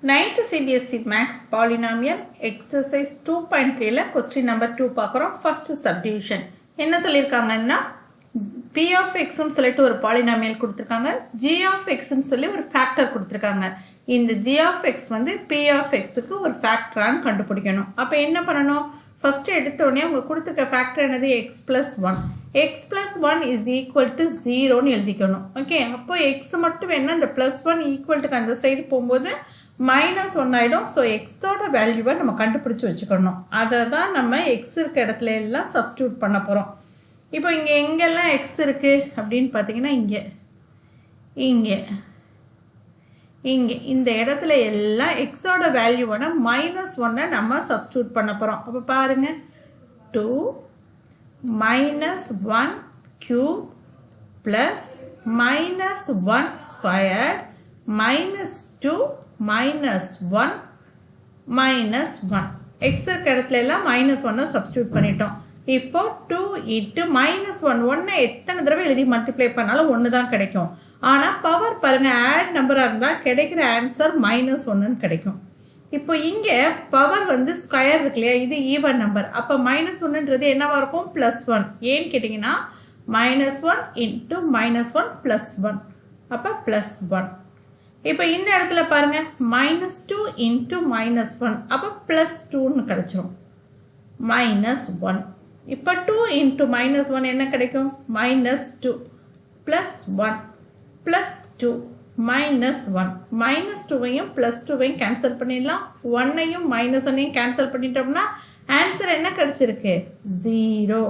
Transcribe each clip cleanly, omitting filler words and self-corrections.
9th CBSE Max Polynomial Exercise 2.3 question number 2 பார்க்குறோம். First subdivision என்ன சொல்லியிருக்காங்கன்னா P of X சொல்லிட்டு ஒரு polynomial கொடுத்திருக்காங்க, G of X சொல்லி ஒரு factor கொடுத்திருக்காங்க. இந்த G of X வந்து P of Xக்கு ஒரு factorன்னு கண்டுபிடிக்கணும். அப்ப என்ன பண்ணணும்? First எடுத்த உடனே அவங்க கொடுத்திருக்க factor என்னது? X plus 1. X plus 1 is equal to 0 ன்னு எழுதிக்கணும். ஓகே, அப்போ X மட்டும் வேணா இந்த plus 1 equal to அந்த சைடு போகும்போது minus 1 ஆயிடும். ஸோ எக்ஸோட வேல்யூவை நம்ம கண்டுபிடிச்சி வச்சுக்கணும். அதை தான் நம்ம எக்ஸ் இருக்க இடத்துல எல்லாம் சப்ஸ்டியூட் பண்ண போகிறோம். இப்போ இங்கே எங்கெல்லாம் எக்ஸ் இருக்குது அப்படின்னு பார்த்தீங்கன்னா இங்கே இங்கே இங்கே இந்த இடத்துல எல்லாம் எக்ஸோட வேல்யூவோட -1 நம்ம சப்ஸ்டியூட் பண்ண போகிறோம். அப்போ பாருங்கள், 2 - 1 cube plus -1 squared -2 -1 -1 x இருக்க இடத்துல எல்லாம் -1 சப்ஸ்டியூட் பண்ணிட்டோம். இப்போ 2 into -1 1 எத்தனை தடவை எழுதி மல்டிப்ளை பண்ணாலும் 1 தான் கிடைக்கும். ஆனால் பவர் பாருங்க, ஆட் நம்பராக இருந்தால் கிடைக்கிற ஆன்சர் -1 கிடைக்கும். இப்போ இங்கே பவர் வந்து ஸ்கொயர் இருக்கு இல்லையா, இது ஈவன் நம்பர். அப்போ -1ன்றது என்னவா இருக்கும்? +1. ஏன்னு கேட்டிங்கன்னா -1 into -1 +1, அப்போ +1. இப்போ இந்த இடத்துல பாருங்க, -2 into -1, அப்போ +2ன்னு கிடைச்சிரும். -1. இப்போ 2 into -1 என்ன கிடைக்கும்? -2 +1 +2 -1. -2வையும் +2வையும் கேன்சல் பண்ணிடலாம். 1ஐயும் -1ஐயும் கேன்சல் பண்ணிட்டோம்னா ஆன்சர் என்ன கிடைச்சிருக்கு? 0.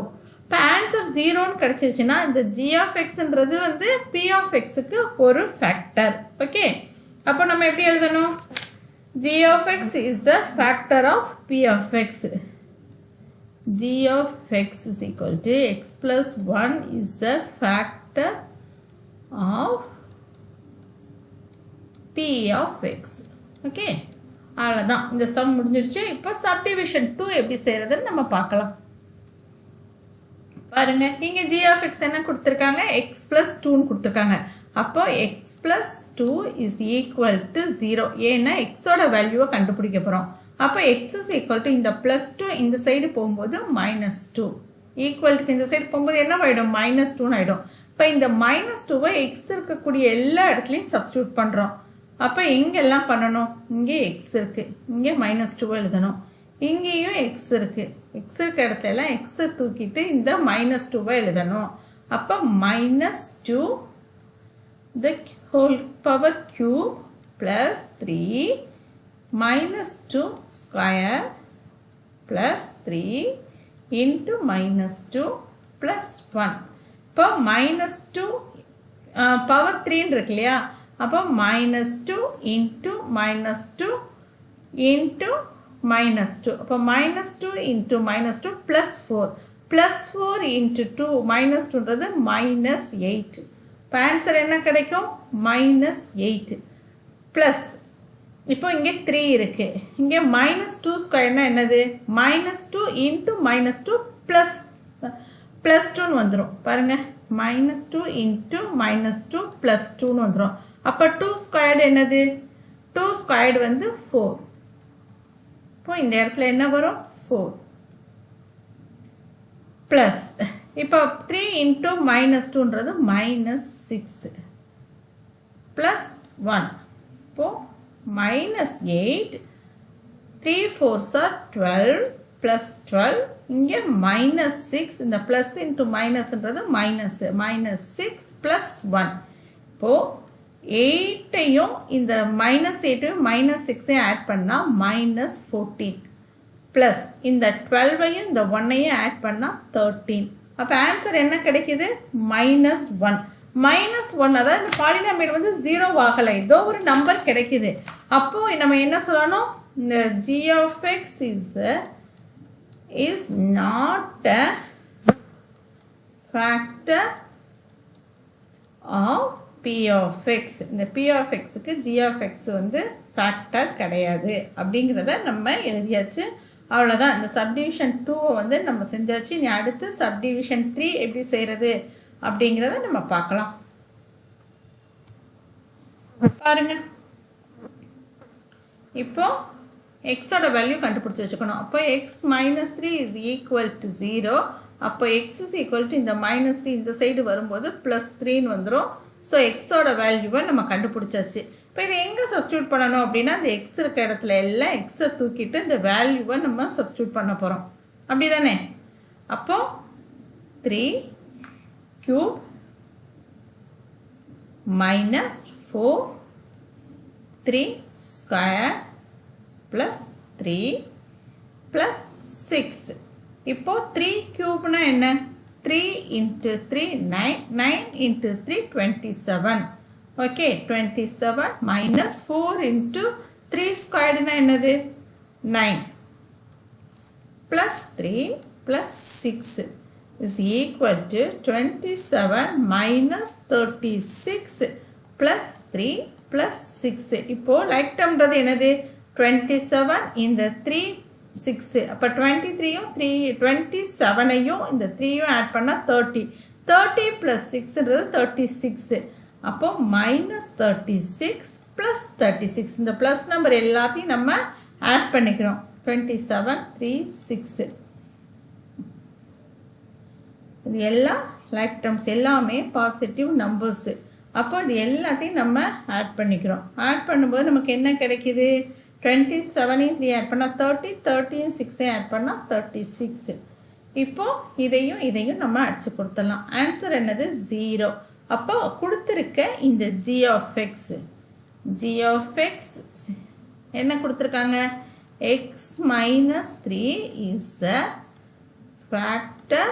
இப்போ ஆன்சர் 0ன்னு கிடைச்சிருச்சுன்னா இந்த G of Xன்றது வந்து P of Xக்கு ஒரு ஃபேக்டர். ஓகே, அப்போ நம்ம எப்படி எழுதணும்? G of X is the factor of P of X. G of X is equal to X plus 1 is the factor of P of X. Okay, அவ்வளோதான், இந்த some முடிஞ்சிருச்சு. இப்போ subdivision 2 எப்படி செய்கிறதுன்னு நம்ம பார்க்கலாம். பாருங்க, இங்கே G of X என்ன கொடுத்துருக்காங்க? X plus 2ன்னு கொடுத்துருக்காங்க. அப்போ X plus 2 is equal to 0. ஏன்னா எக்ஸோட வேல்யூவை கண்டுபிடிக்க போகிறோம். அப்போ X is equal to இந்த +2 இந்த சைடு போகும்போது -2, ஈக்குவல்ட்டுக்கு இந்த சைடு போகும்போது என்ன ஆகிடும்? -2ன்னு ஆகிடும். இப்போ இந்த -2வை எக்ஸ் இருக்கக்கூடிய எல்லா இடத்துலையும் சப்ஸ்டியூட் பண்ணுறோம். அப்போ எங்கெல்லாம் பண்ணணும்? இங்கே எக்ஸ் இருக்குது, இங்கே -2 எழுதணும். இங்கேயும் எக்ஸ் இருக்குது, எக்ஸ் இருக்க இடத்துல எல்லாம் எக்ஸை தூக்கிட்டு இந்த -2வை எழுதணும். அப்போ -2 the whole power cube plus 3 -2 square plus 3 into -2 plus 1. இப்போ -2 பவர் 3 இருக்கு இல்லையா, அப்போ -2 into -2 into -2, அப்போ -2 into -2 plus 4 plus 4 into 2 -2ன்றது -8. இப்போ ஆன்சர் என்ன கிடைக்கும்? -8 ப்ளஸ், இப்போ இங்கே 3 இருக்குது, இங்கே -2 ஸ்கொயர்னா என்னது? -2 into -2 ப்ளஸ் +2ன்னு வந்துடும். பாருங்கள், -2 into -2 +2ன்னு வந்துடும். அப்போ 2 ஸ்கொயர்டு என்னது? 2 ஸ்கொயர்டு வந்து 4. இப்போ இந்த இடத்துல என்ன வரும்? 4 ப்ளஸ், இப்போ 3 into -2ன்றது -6 ப்ளஸ் 1. இப்போது -8, 3 4s are 12 ப்ளஸ் 12, இங்கே -6, இந்த ப்ளஸ் இன்ட்டு மைனஸ்ன்றது -6 ப்ளஸ் 1. இப்போது 8ஐயும் இந்த -8ஐயும் -6ஐயும் ஆட் பண்ணால் -14 ப்ளஸ் இந்த 12ஐயும் இந்த 1ஐயும் ஆட் பண்ணால் 13. அப்போ ஆன்சர் என்ன கிடைக்கிது? -1. -1, அதாவது இந்த பாலினாமியல் வந்து 0 ஆகலை, ஏதோ ஒரு நம்பர் கிடைக்கிது. அப்போது நம்ம என்ன சொல்லணும்? இந்த G of X is not a factor of P of X. இந்த P of Xக்கு G of X வந்து ஃபேக்டர் கிடையாது அப்படிங்கிறத நம்ம எழுதியாச்சு. அவ்வளோதான், இந்த சப்டிவிஷன் 2 வந்து நம்ம செஞ்சாச்சு. இனி அடுத்து சப்டிவிஷன் 3 எப்படி செய்கிறது அப்படிங்கிறத நம்ம பார்க்கலாம். பாருங்க, இப்போ எக்ஸோட வேல்யூ கண்டுபிடிச்சி வச்சுக்கணும். அப்போ X minus 3 is equal to 0. அப்போ எக்ஸ் இஸ் ஈக்குவல் டு இந்த மைனஸ் 3 இந்த சைடு வரும்போது ப்ளஸ் 3ன்னு வந்துடும். ஸோ எக்ஸோட வேல்யூவை நம்ம கண்டுபிடிச்சாச்சு. இப்போ இதை எங்கே சப்ஸ்டியூட் பண்ணணும் அப்படின்னா இந்த எக்ஸ் இருக்க இடத்துல எல்லாம் எக்ஸை தூக்கிட்டு இந்த வேல்யூவை நம்ம சப்ஸ்டியூட் பண்ண போகிறோம். அப்படி தானே? அப்போ 3 cube minus 4 3 square plus 3 plus 6. இப்போ 3 cube என்ன? 3 into 3 9, 9 into 3 27. Okay, 27 minus 4 into 3 squared என்னது? 9 plus 3 plus 6 is equal to 27 minus 36 plus 3 plus 6. இப்போ like termன்றது என்னது? 27 இந்த 3 6. அப்போ 23யும் 27ஐயும் இந்த 3யும் ஆட் பண்ணால் 30. 30 plus 6ன்றது 36. அப்போ minus 36 plus 36. இந்த ப்ளஸ் நம்பர் எல்லாத்தையும் நம்ம ஆட் பண்ணிக்கிறோம். 27 3 6. இது எல்லாம் லைக் டேர்ம்ஸ் எல்லாமே பாசிட்டிவ் நம்பர்ஸு. அப்போ இது எல்லாத்தையும் நம்ம ஆட் பண்ணிக்கிறோம். ஆட் பண்ணும்போது நமக்கு என்ன கிடைக்கிது? 27ஐயும் 3 ஆட் பண்ணால் 30, 30யும் 6ஐயும் ஆட் பண்ணால் 36. இப்போது இதையும் நம்ம அடித்து கொடுத்துடலாம். ஆன்சர் என்னது? 0. அப்போ கொடுத்துருக்க இந்த g of x என்ன கொடுத்துருக்காங்க? x minus 3 is a factor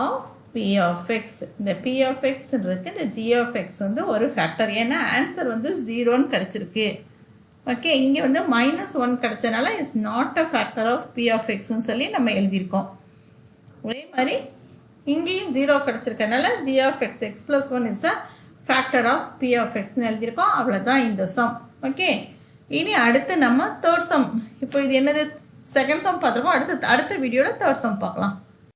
of p of x. இந்த p of x இருக்கு, இந்த g of x வந்து ஒரு ஃபேக்டர். ஏன்னா ஆன்சர் வந்து 0ன்னு கிடச்சிருக்கு. ஓகே, இங்கே வந்து -1 கிடச்சனால is not a factor of p of xன்னு சொல்லி நம்ம எழுதியிருக்கோம். அதே மாதிரி இங்கேயும் 0 கிடச்சிருக்கனால g of x x plus 1 is a factor of p of xன்னு எழுதியிருக்கோம். அவ்வளோதான் இந்த சம். ஓகே, இனி அடுத்து நம்ம தேர்ட் சம். இப்போ இது என்னது? செகண்ட் சம் பார்த்துருக்கோம். அடுத்த வீடியோவில் தேர்ட் சம் பார்க்கலாம்.